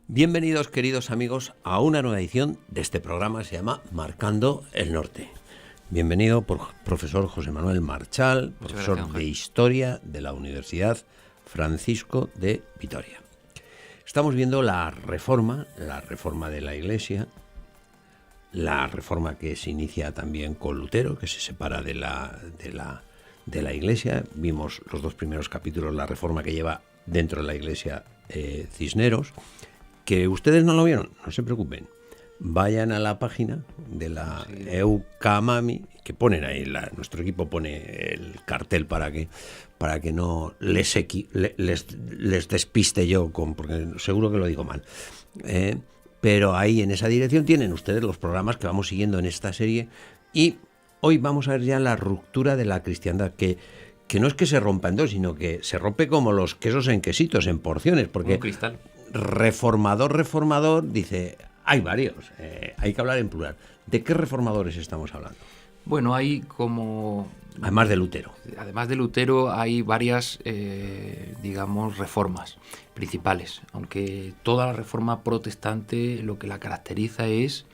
Bienvenidos, queridos amigos, a una nueva edición de este programa que se llama Marcando el Norte. Bienvenido, profesor José Manuel Marchal, profesor de Historia de la Universidad Francisco de Vitoria. Estamos viendo la reforma de la Iglesia, la reforma que se inicia también con Lutero, que se separa de la Iglesia. Vimos los dos primeros capítulos, la reforma que lleva dentro de la Iglesia Cisneros. Que ustedes no lo vieron, no se preocupen. Vayan a la página de la Eucamami, que ponen ahí, nuestro equipo pone el cartel para que no les despiste yo, porque seguro que lo digo mal. Pero ahí en esa dirección tienen ustedes los programas que vamos siguiendo en esta serie. Y hoy vamos a ver ya la ruptura de la cristiandad, que no es que se rompa en dos, sino que se rompe como los quesos en quesitos, en porciones. Porque un cristal. Reformador, dice, hay varios, hay que hablar en plural. ¿De qué reformadores estamos hablando? Bueno, hay como... Además de Lutero. Además de Lutero hay varias, reformas principales. Aunque toda la reforma protestante lo que la caracteriza es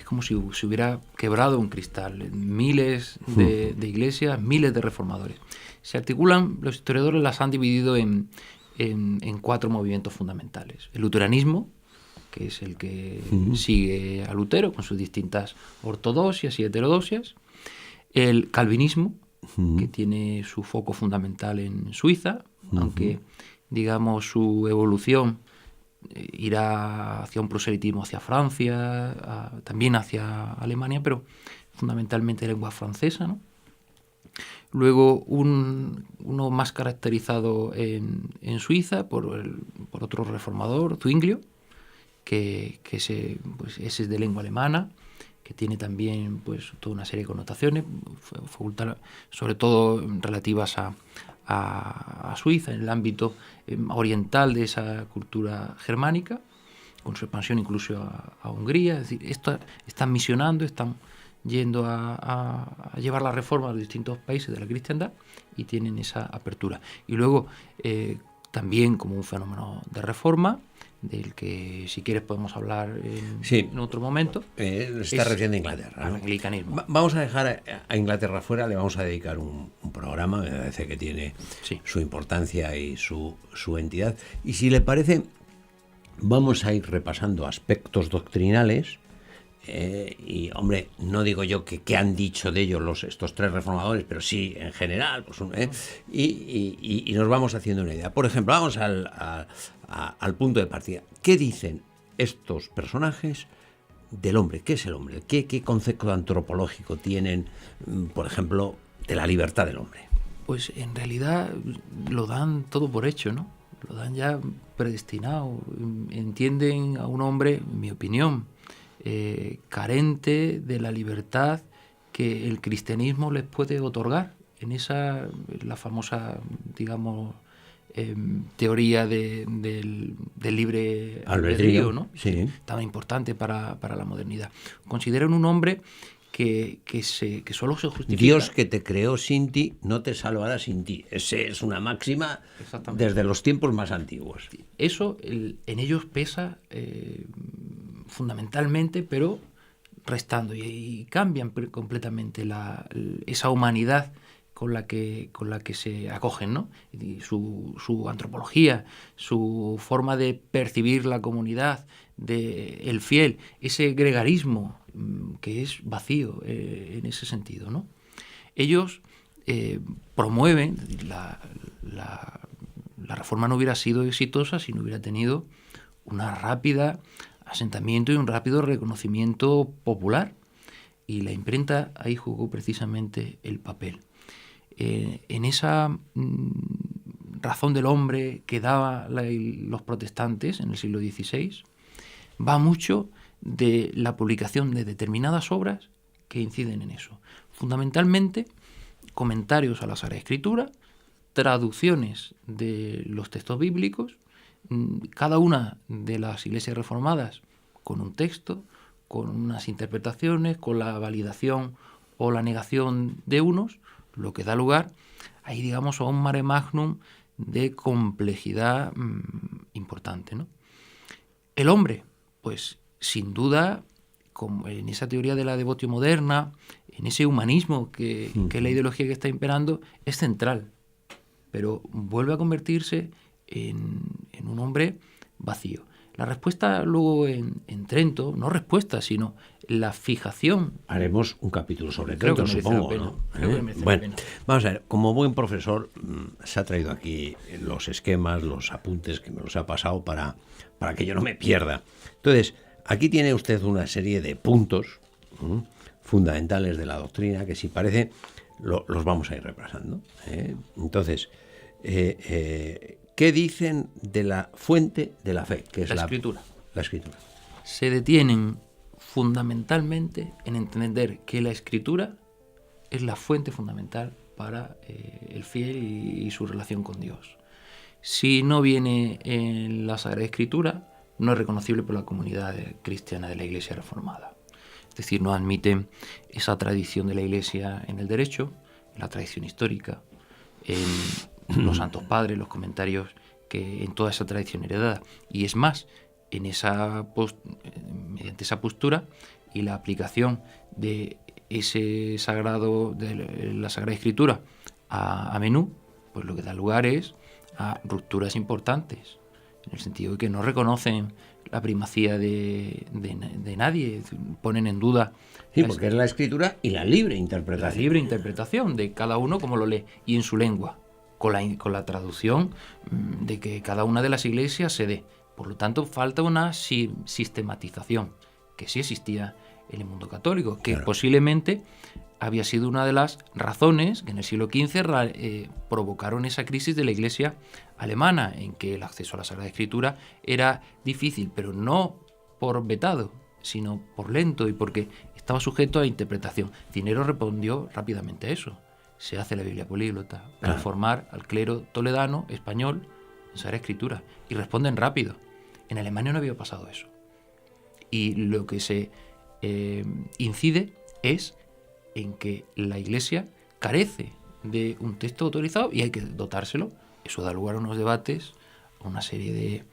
como si se hubiera quebrado un cristal. Miles de iglesias, miles de reformadores. Se articulan, los historiadores las han dividido en cuatro movimientos fundamentales. El luteranismo, que es el que sigue a Lutero con sus distintas ortodoxias y heterodoxias. El calvinismo, que tiene su foco fundamental en Suiza, aunque, digamos, su evolución irá hacia un proselitismo hacia Francia, también hacia Alemania, pero fundamentalmente lengua francesa, ¿no? Luego uno más caracterizado en Suiza por otro reformador, Zwinglio, que ese es de lengua alemana, que tiene también pues toda una serie de connotaciones, sobre todo relativas a Suiza, en el ámbito oriental de esa cultura germánica, con su expansión incluso a Hungría. Es decir, están misionando, están yendo a llevar la reforma a los distintos países de la cristiandad y tienen esa apertura. Y luego, también como un fenómeno de reforma, del que si quieres podemos hablar en otro momento. Está recién de Inglaterra, ¿no? El anglicanismo. Vamos a dejar a Inglaterra fuera, le vamos a dedicar un programa, me parece que tiene su importancia y su entidad. Y si le parece, vamos a ir repasando aspectos doctrinales. Y hombre, no digo yo que han dicho de ellos estos tres reformadores, pero sí en general, pues, y nos vamos haciendo una idea. Por ejemplo, vamos al punto de partida. ¿Qué dicen estos personajes del hombre? ¿Qué es el hombre? ¿Qué concepto antropológico tienen, por ejemplo, de la libertad del hombre? Pues en realidad lo dan todo por hecho, ¿no? Lo dan ya predestinado. Entienden a un hombre, en mi opinión, carente de la libertad que el cristianismo les puede otorgar en la famosa, digamos, teoría del libre albedrío, ¿no? Sí. Tan importante para la modernidad. Consideran un hombre que solo se justifica. Dios que te creó sin ti no te salvará sin ti. Esa es una máxima desde los tiempos más antiguos. Eso en ellos pesa fundamentalmente, pero restando, y cambian completamente esa humanidad con la que se acogen, ¿no? Y su antropología, su forma de percibir la comunidad, el fiel, ese gregarismo que es vacío en ese sentido, ¿no? Ellos promueven, la reforma no hubiera sido exitosa si no hubiera tenido una rápida asentamiento y un rápido reconocimiento popular, y la imprenta ahí jugó precisamente el papel. En esa razón del hombre que daban los protestantes en el siglo XVI va mucho de la publicación de determinadas obras que inciden en eso. Fundamentalmente, comentarios a la Sagrada Escritura, traducciones de los textos bíblicos, cada una de las iglesias reformadas con un texto, con unas interpretaciones, con la validación o la negación de unos, lo que da lugar ahí, digamos, a un mare magnum de complejidad importante, ¿no? El hombre, pues sin duda, como en esa teoría de la devotio moderna, en ese humanismo que es la ideología que está imperando, es central, pero vuelve a convertirse en un hombre vacío. La respuesta luego en Trento, no respuesta, sino la fijación. Haremos un capítulo sobre Trento, supongo, ¿no? Bueno, vamos a ver, como buen profesor, se ha traído aquí los esquemas, los apuntes que me los ha pasado para que yo no me pierda. Entonces, aquí tiene usted una serie de puntos fundamentales de la doctrina que, si parece, los vamos a ir repasando. Entonces, ¿qué dicen de la fuente de la fe? Que es la escritura. La escritura. Se detienen fundamentalmente en entender que la escritura es la fuente fundamental para el fiel y su relación con Dios. Si no viene en la Sagrada Escritura, no es reconocible por la comunidad cristiana de la Iglesia Reformada. Es decir, no admiten esa tradición de la Iglesia en el derecho, en la tradición histórica, en los santos padres, los comentarios, que en toda esa tradición heredada. Y es más, en mediante esa postura y la aplicación de ese sagrado, de la Sagrada Escritura a menú, pues lo que da lugar es a rupturas importantes, en el sentido de que no reconocen la primacía de nadie, ponen en duda. Sí, porque es la escritura y la libre interpretación. La libre interpretación de cada uno como lo lee y en su lengua, con la traducción de que cada una de las iglesias se dé. Por lo tanto, falta una sistematización que sí existía en el mundo católico, que claro, posiblemente había sido una de las razones que en el siglo XV provocaron esa crisis de la Iglesia alemana, en que el acceso a la Sagrada Escritura era difícil, pero no por vetado, sino por lento y porque estaba sujeto a interpretación. Cinero respondió rápidamente a eso. Se hace la Biblia políglota para formar al clero toledano, español, en Sagrada Escritura. Y responden rápido. En Alemania no había pasado eso. Y lo que se incide es en que la Iglesia carece de un texto autorizado y hay que dotárselo. Eso da lugar a unos debates, a una serie de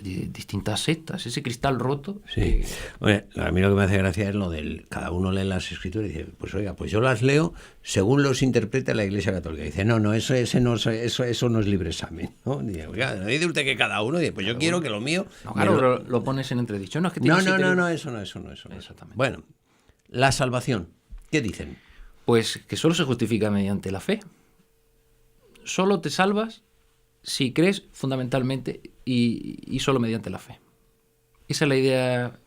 distintas sectas, ese cristal roto. Sí. Bueno, a mí lo que me hace gracia es lo del cada uno lee las escrituras y dice, pues oiga, pues yo las leo según los interpreta la Iglesia Católica. Y dice, no, eso no es libre examen, ¿no? Dice, oiga, ¿no dice usted que cada uno? Dice, pues yo quiero que lo mío... No, claro, lo pones en entredicho. No, es que no, eso no. Exactamente. Bueno, la salvación, ¿qué dicen? Pues que solo se justifica mediante la fe. Solo te salvas si crees fundamentalmente y solo mediante la fe. Esa es la idea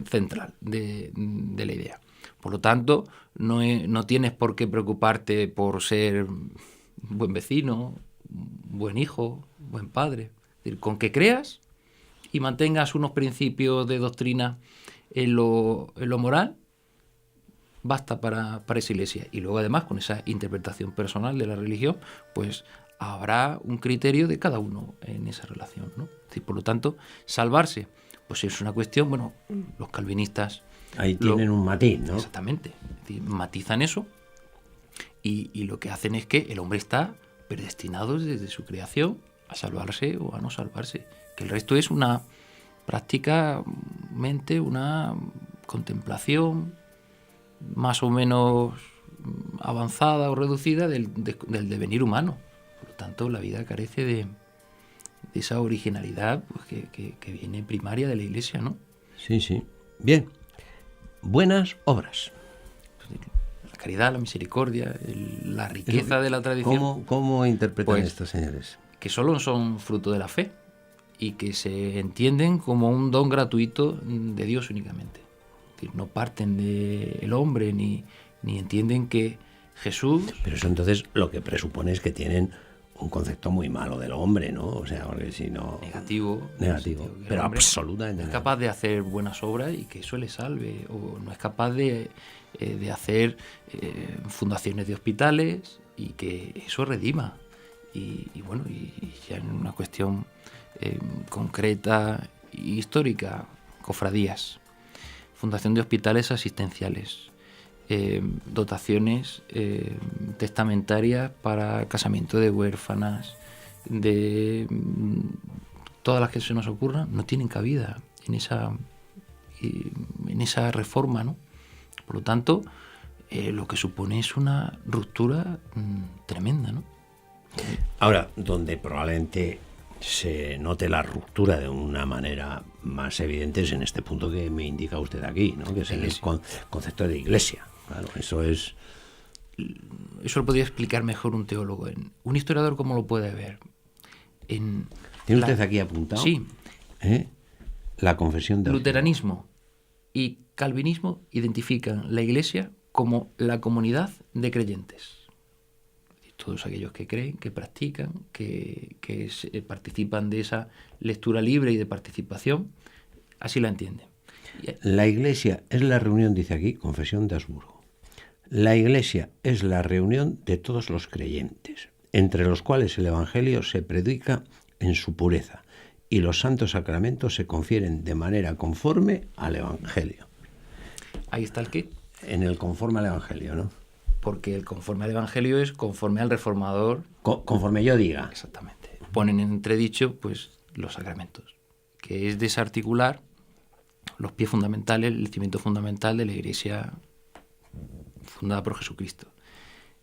central de la idea. Por lo tanto, no tienes por qué preocuparte por ser buen vecino, buen hijo, buen padre. Es decir, con que creas y mantengas unos principios de doctrina en lo moral, basta para esa iglesia. Y luego, además, con esa interpretación personal de la religión, pues habrá un criterio de cada uno en esa relación, ¿no? Es decir, por lo tanto, salvarse, pues es una cuestión, bueno, los calvinistas... Ahí tienen un matiz, ¿no? Exactamente. Es decir, matizan eso y lo que hacen es que el hombre está predestinado desde su creación a salvarse o a no salvarse. Que el resto es una prácticamente una contemplación más o menos avanzada o reducida del devenir humano. Por lo tanto, la vida carece de esa originalidad pues, que viene primaria de la Iglesia, ¿no? Sí, sí. Bien. Buenas obras. La caridad, la misericordia, la riqueza de la tradición. ¿Cómo interpretan pues, estos señores? Que solo son fruto de la fe y que se entienden como un don gratuito de Dios únicamente. Es decir, no parten del hombre ni entienden que Jesús... Pero eso entonces lo que presupone es que tienen un concepto muy malo del hombre, ¿no? O sea, porque si no... Negativo. Pero absolutamente. No es capaz de hacer buenas obras y que eso le salve. O no es capaz de hacer fundaciones de hospitales y que eso redima. Y bueno, y ya en una cuestión concreta e histórica, cofradías, fundación de hospitales asistenciales, dotaciones testamentarias para casamiento de huérfanas, de todas las que se nos ocurran, no tienen cabida en esa reforma, ¿no? Por lo tanto, lo que supone es una ruptura tremenda, ¿no? Ahora, donde probablemente se note la ruptura de una manera más evidente es en este punto que me indica usted aquí, ¿no? Que es el concepto de iglesia. Claro, eso lo podría explicar mejor un teólogo. Un historiador, ¿cómo lo puede ver? ¿Tiene usted aquí apuntado? Sí. La confesión de luteranismo y calvinismo identifican la iglesia como la comunidad de creyentes. Todos aquellos que creen, que practican, que participan de esa lectura libre y de participación, así la entienden. La iglesia es la reunión, dice aquí, Confesión de Habsburgo. La iglesia es la reunión de todos los creyentes, entre los cuales el evangelio se predica en su pureza y los santos sacramentos se confieren de manera conforme al evangelio. Ahí está el qué. En el conforme al evangelio, ¿no? Porque el conforme al evangelio es conforme al reformador. Conforme yo diga. Exactamente. Ponen en entredicho pues los sacramentos, que es desarticular los pies fundamentales, el cimiento fundamental de la iglesia fundada por Jesucristo.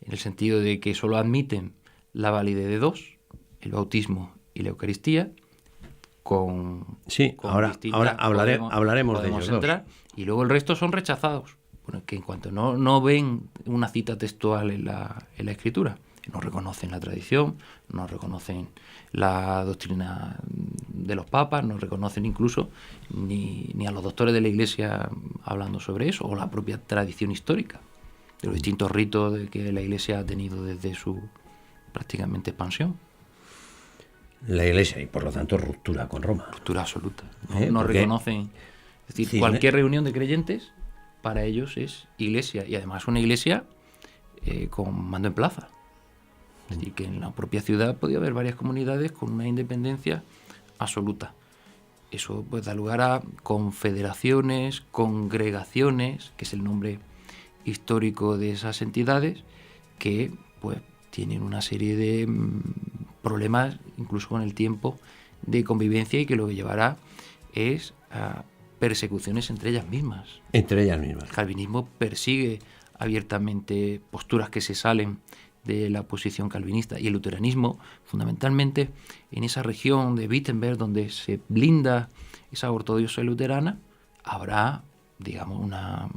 En el sentido de que solo admiten la validez de dos, el bautismo y la Eucaristía, ahora hablaremos de ellos entrar, dos. Y luego el resto son rechazados. Bueno, que en cuanto no ven una cita textual en la Escritura, no reconocen la tradición, no reconocen la doctrina de los papas, no reconocen incluso ni a los doctores de la Iglesia hablando sobre eso, o la propia tradición histórica, de los distintos ritos que la Iglesia ha tenido desde su prácticamente expansión. La Iglesia, y por lo tanto ruptura con Roma. Ruptura absoluta. No reconocen. Es decir, cualquier reunión de creyentes para ellos es iglesia, y además una iglesia con mando en plaza. Es decir, que en la propia ciudad podía haber varias comunidades con una independencia absoluta. Eso pues da lugar a confederaciones, congregaciones, que es el nombre histórico de esas entidades, que pues tienen una serie de problemas, incluso con el tiempo, de convivencia, y que lo que llevará es a persecuciones entre ellas mismas. Entre ellas mismas. El calvinismo persigue abiertamente posturas que se salen de la posición calvinista, y el luteranismo, fundamentalmente en esa región de Wittenberg, donde se blinda esa ortodoxia luterana, habrá, digamos, una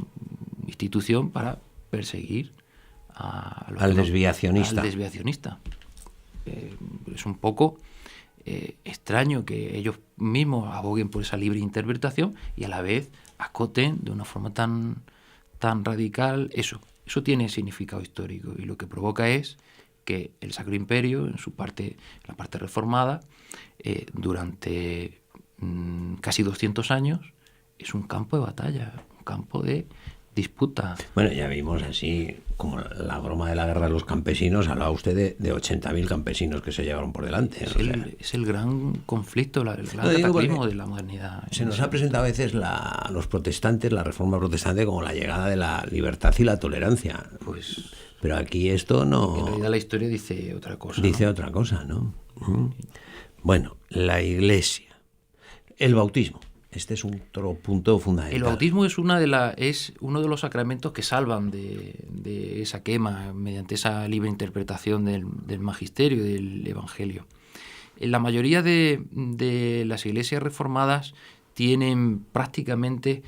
institución para perseguir al desviacionista. Es un poco extraño que ellos mismos aboguen por esa libre interpretación y a la vez acoten de una forma tan radical eso. Eso tiene significado histórico, y lo que provoca es que el Sacro Imperio, en su parte, la parte reformada, durante casi 200 años, es un campo de batalla, un campo de disputa. Bueno, ya vimos así, como la broma de la guerra de los campesinos, hablaba usted de 80.000 campesinos que se llevaron por delante. Es el gran conflicto, el gran cataclismo de la modernidad. Se nos ha presentado a veces los protestantes, la reforma protestante, como la llegada de la libertad y la tolerancia. Pero aquí esto no... En realidad la historia dice otra cosa. Dice otra cosa, ¿no? Bueno, la Iglesia, el bautismo. Este es otro punto fundamental. El bautismo es uno de los sacramentos que salvan de esa quema mediante esa libre interpretación del magisterio y del evangelio. La mayoría de las iglesias reformadas tienen prácticamente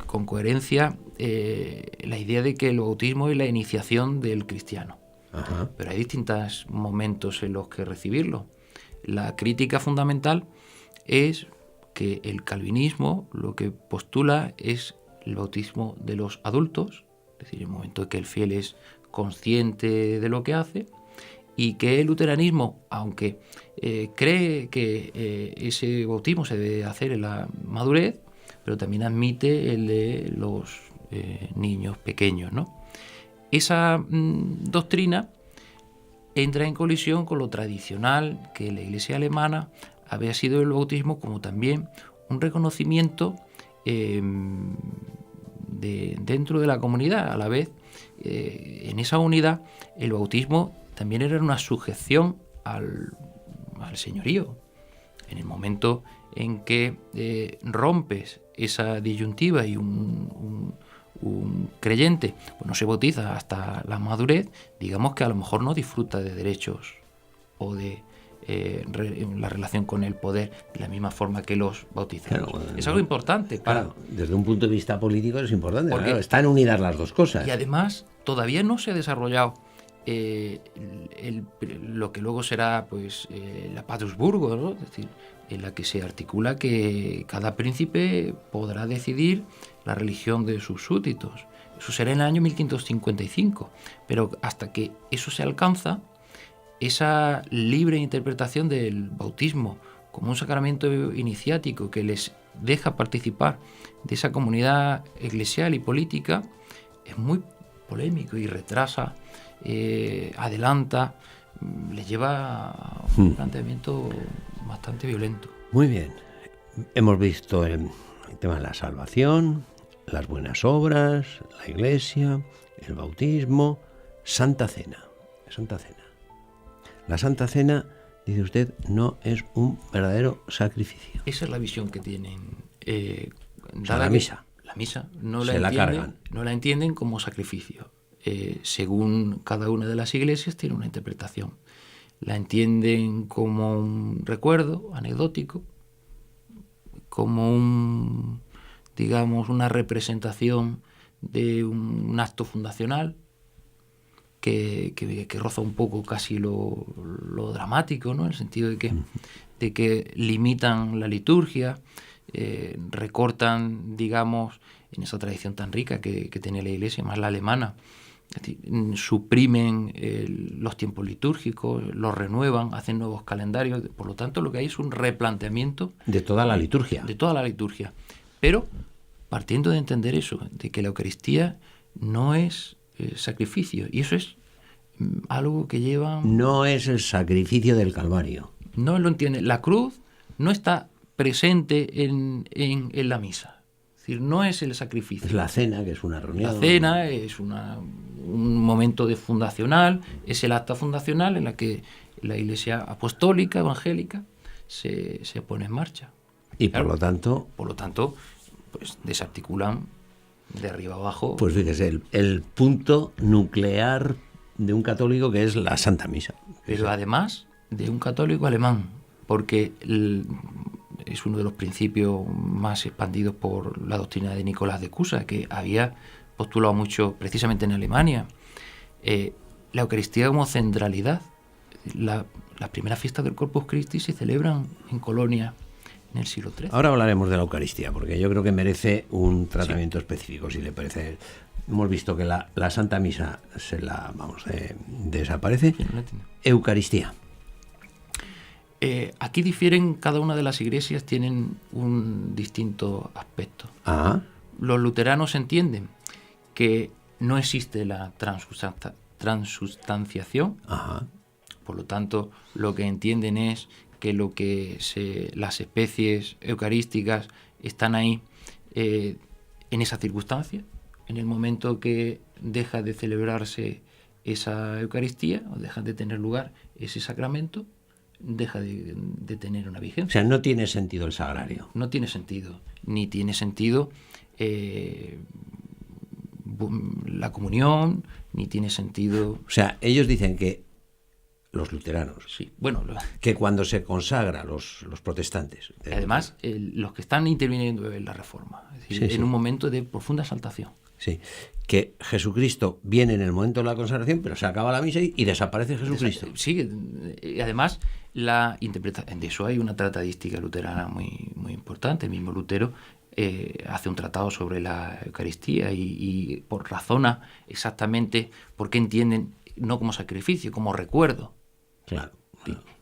con coherencia la idea de que el bautismo es la iniciación del cristiano. Ajá. Pero hay distintos momentos en los que recibirlo. La crítica fundamental es que el calvinismo lo que postula es el bautismo de los adultos, es decir, el momento en que el fiel es consciente de lo que hace, y que el luteranismo, aunque cree que ese bautismo se debe hacer en la madurez, pero también admite el de los niños pequeños, ¿no? Esa doctrina entra en colisión con lo tradicional que la Iglesia alemana había sido el bautismo, como también un reconocimiento dentro de la comunidad. A la vez, en esa unidad, el bautismo también era una sujeción al señorío. En el momento en que rompes esa disyuntiva y un creyente pues no se bautiza hasta la madurez, digamos que a lo mejor no disfruta de derechos o de la relación con el poder de la misma forma que los bautizados. Claro, es algo importante. Claro, desde un punto de vista político es importante, porque claro, están unidas las dos cosas. Y además todavía no se ha desarrollado lo que luego será pues la Patrusburgo, ¿no? Es decir, en la que se articula que cada príncipe podrá decidir la religión de sus súbditos. Eso será en el año 1555, pero hasta que eso se alcanza, esa libre interpretación del bautismo como un sacramento iniciático que les deja participar de esa comunidad eclesial y política es muy polémico y retrasa, adelanta, le lleva a un planteamiento bastante violento. Muy bien, hemos visto el tema de la salvación, las buenas obras, la Iglesia, el bautismo, Santa Cena. La Santa Cena, dice usted, no es un verdadero sacrificio. Esa es la visión que tienen. La misa. La misa no la entienden como sacrificio. Según cada una de las iglesias tiene una interpretación. La entienden como un recuerdo anecdótico, como una representación de un acto fundacional que roza un poco casi lo dramático, ¿no? En el sentido de que limitan la liturgia, recortan, digamos, en esa tradición tan rica que tenía la Iglesia, más la alemana. Es decir, suprimen los tiempos litúrgicos, los renuevan, hacen nuevos calendarios. Por lo tanto, lo que hay es un replanteamiento de toda la liturgia. Pero partiendo de entender eso, de que la Eucaristía no es sacrificio, y eso es algo que llevan... No es el sacrificio del Calvario. No lo entiende. La cruz no está presente en la misa. Es decir, no es el sacrificio. Es la cena, que es una reunión. La cena es un momento fundacional, es el acta fundacional en la que la Iglesia apostólica, evangélica, se pone en marcha. Y claro, por lo tanto, pues desarticulan de arriba abajo. Pues fíjese, el punto nuclear de un católico, que es la Santa Misa. Pero además de un católico alemán, porque es uno de los principios más expandidos por la doctrina de Nicolás de Cusa, que había postulado mucho precisamente en Alemania. La Eucaristía como centralidad. Las primeras fiestas del Corpus Christi se celebran en Colonia en el siglo XIII. Ahora hablaremos de la Eucaristía, porque yo creo que merece un tratamiento específico, si le parece. Hemos visto que la Santa Misa desaparece. Sí, no Eucaristía. Aquí difieren, cada una de las iglesias tienen un distinto aspecto. Ah. Los luteranos entienden que no existe la transustanciación. Ajá. Por lo tanto, lo que entienden es que las especies eucarísticas están ahí en esa circunstancia. En el momento que deja de celebrarse esa Eucaristía o deja de tener lugar ese sacramento, deja de tener una vigencia. O sea, no tiene sentido el sagrario. No tiene sentido. Ni tiene sentido la comunión, ni tiene sentido... O sea, ellos dicen que los luteranos, sí, bueno, que cuando se consagra los protestantes... Además, los que están interviniendo en la Reforma, es decir, en un momento de profunda exaltación. Sí, que Jesucristo viene en el momento de la consagración, pero se acaba la misa y desaparece Jesucristo. Sí, y además la interpretación de eso hay una tratadística luterana muy, muy importante. El mismo Lutero hace un tratado sobre la Eucaristía y razona exactamente por qué entienden no como sacrificio, como recuerdo. Claro.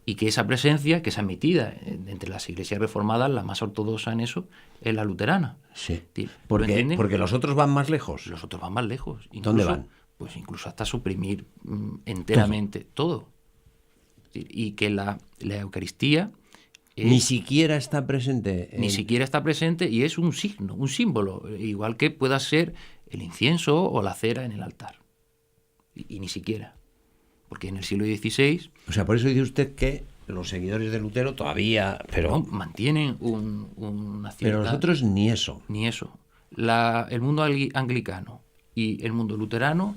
Y que esa presencia, que es admitida entre las iglesias reformadas, la más ortodoxa en eso, es la luterana. Sí. Porque los otros van más lejos. Los otros van más lejos. Incluso, ¿dónde van? Pues incluso hasta suprimir enteramente todo. Y que la Eucaristía... Ni siquiera está presente. Ni siquiera está presente, y es un signo, un símbolo, igual que pueda ser el incienso o la cera en el altar. Y ni siquiera. Porque en el siglo XVI... O sea, por eso dice usted que los seguidores de Lutero todavía, pero... No, mantienen una cierta... Pero los otros ni eso. Ni eso. El mundo anglicano y el mundo luterano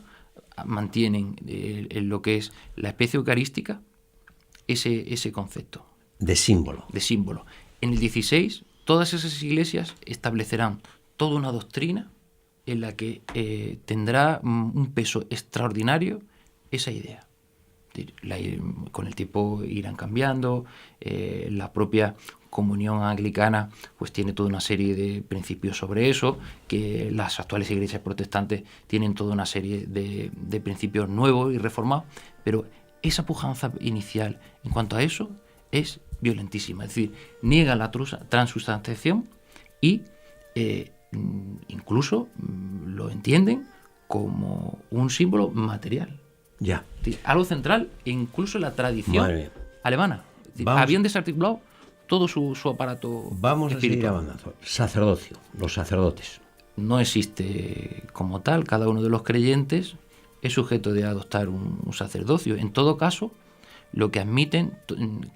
mantienen en lo que es la especie eucarística ese concepto. De símbolo. De símbolo. En el 16, todas esas iglesias establecerán toda una doctrina en la que tendrá un peso extraordinario esa idea. Con el tiempo irán cambiando, la propia comunión anglicana pues tiene toda una serie de principios sobre eso, que las actuales iglesias protestantes tienen toda una serie de principios nuevos y reformados, pero esa pujanza inicial en cuanto a eso es violentísima, es decir, niega la transustanciación y incluso lo entienden como un símbolo material. Ya. Algo central, e incluso la tradición alemana. Habían desarticulado todo su aparato. Vamos espiritual. a seguir avanzando. Sacerdocio, los sacerdotes. No existe como tal, cada uno de los creyentes es sujeto de adoptar un sacerdocio. En todo caso, lo que admiten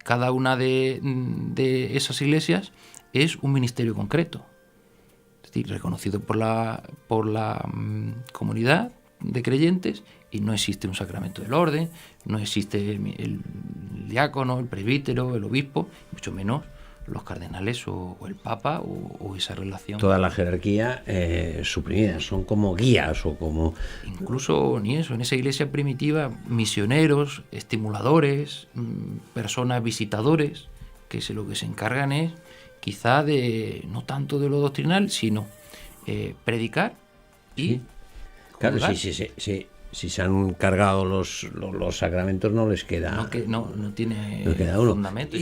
cada una de esas iglesias es un ministerio concreto. Es decir, reconocido por la comunidad de creyentes, y no existe un sacramento del orden, no existe el diácono, el presbítero, el obispo, mucho menos los cardenales o el papa o esa relación. Toda la jerarquía suprimida, son como guías o como... Incluso ni eso, en esa iglesia primitiva, misioneros, estimuladores, personas visitadores, que lo que se encargan es quizá de, no tanto de lo doctrinal, sino predicar y... Sí. Claro, si se han cargado los sacramentos no les queda... No tiene fundamento.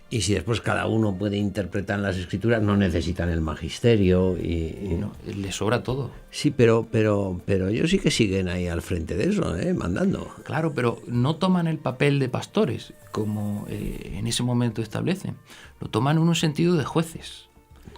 Y si después cada uno puede interpretar las escrituras, no necesitan el magisterio y... No, les sobra todo. Sí, pero ellos sí que siguen ahí al frente de eso, mandando. Claro, pero no toman el papel de pastores, como en ese momento establecen. Lo toman en un sentido de jueces.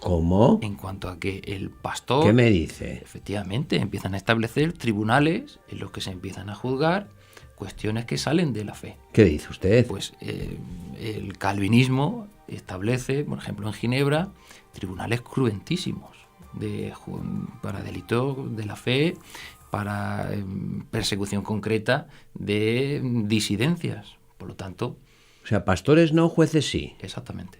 ¿Cómo? En cuanto a que el pastor... ¿Qué me dice? Efectivamente, empiezan a establecer tribunales en los que se empiezan a juzgar cuestiones que salen de la fe. ¿Qué dice usted? Pues el calvinismo establece, por ejemplo, en Ginebra, tribunales cruentísimos para delitos de la fe, para persecución concreta de disidencias. Por lo tanto... O sea, pastores no, jueces sí. Exactamente.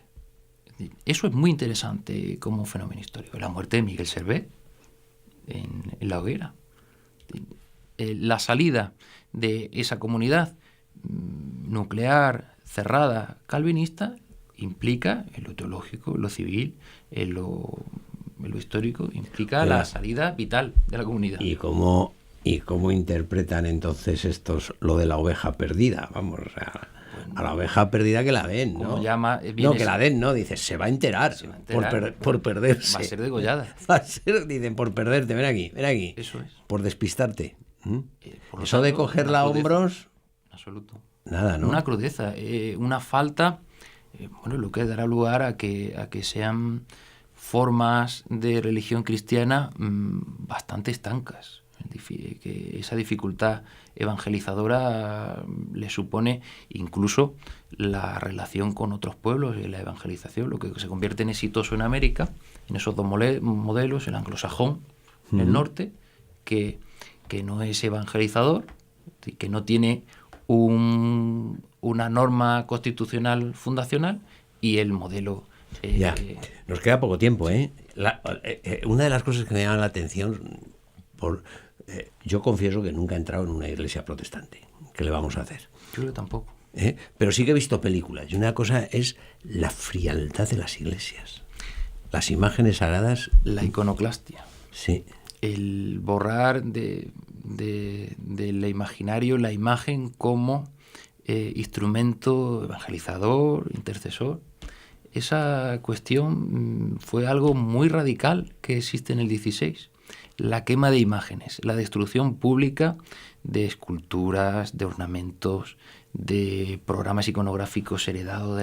Eso es muy interesante como fenómeno histórico. La muerte de Miguel Servet en la hoguera. La salida de esa comunidad nuclear, cerrada, calvinista, implica en lo teológico, en lo civil, en lo histórico, implica la salida vital de la comunidad. ¿Y cómo interpretan entonces estos lo de la oveja perdida? Vamos, o sea... A la oveja perdida que la den, ¿no? Que la den, ¿no? Dices, se va a enterar, por perderse. Va a ser degollada. Dicen, por perderte, ven aquí. Eso es. Por despistarte. Eso tanto, de cogerla a hombros... En absoluto. Nada, ¿no? Una crudeza, una falta, lo que dará lugar a que sean formas de religión cristiana bastante estancas. Que esa dificultad evangelizadora le supone incluso la relación con otros pueblos y la evangelización, lo que se convierte en exitoso en América, en esos dos modelos, el anglosajón, el norte, que no es evangelizador, que no tiene una norma constitucional fundacional, y el modelo... Ya, nos queda poco tiempo, ¿eh? Una de las cosas que me llama la atención... yo confieso que nunca he entrado en una iglesia protestante. ¿Qué le vamos a hacer? Yo tampoco. Pero sí que he visto películas. Y una cosa es la frialdad de las iglesias. Las imágenes sagradas... La iconoclastia. Sí. El borrar del imaginario la imagen como instrumento evangelizador, intercesor. Esa cuestión fue algo muy radical que existe en el 16. La quema de imágenes, la destrucción pública de esculturas, de ornamentos, de programas iconográficos heredados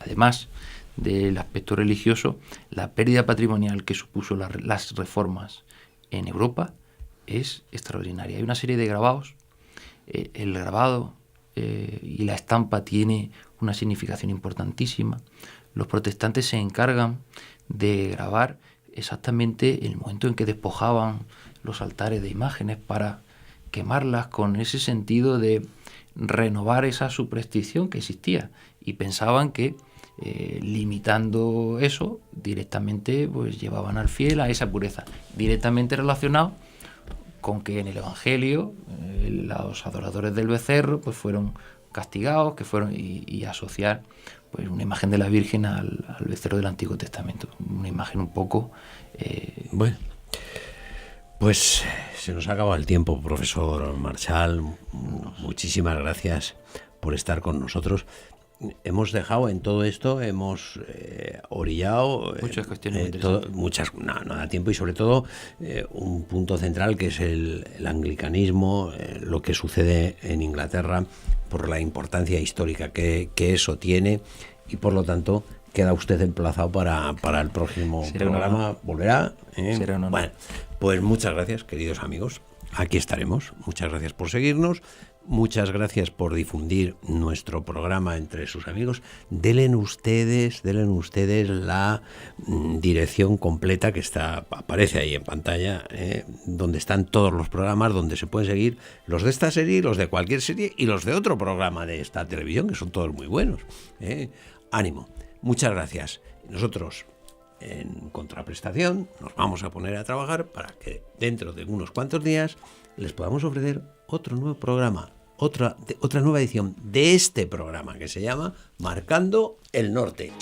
además del aspecto religioso, la pérdida patrimonial que supuso las reformas en Europa es extraordinaria. Hay una serie de grabados. El grabado y la estampa tiene una significación importantísima, los protestantes se encargan de grabar exactamente el momento en que despojaban los altares de imágenes para quemarlas, con ese sentido de renovar esa superstición que existía, y pensaban que limitando eso directamente pues llevaban al fiel a esa pureza, directamente relacionado con que en el Evangelio los adoradores del becerro pues fueron castigados, que fueron y asociar pues una imagen de la Virgen al becerro del Antiguo Testamento, una imagen un poco bueno, pues se nos ha acabado el tiempo, profesor Marchal. Muchísimas gracias por estar con nosotros. Hemos dejado en todo esto, hemos orillado muchas cuestiones no da tiempo, y sobre todo un punto central que es el anglicanismo, lo que sucede en Inglaterra, por la importancia histórica que eso tiene, y por lo tanto queda usted emplazado para el próximo programa. ¿Volverá? Será un honor. Bueno, pues muchas gracias, queridos amigos. Aquí estaremos. Muchas gracias por seguirnos. Muchas gracias por difundir nuestro programa entre sus amigos. Denle ustedes la dirección completa que aparece ahí en pantalla, donde están todos los programas, donde se pueden seguir los de esta serie, los de cualquier serie y los de otro programa de esta televisión, que son todos muy buenos. Ánimo. Muchas gracias. Nosotros, en contraprestación, nos vamos a poner a trabajar para que dentro de unos cuantos días les podamos ofrecer otro nuevo programa, otra nueva edición de este programa que se llama Marcando el Norte.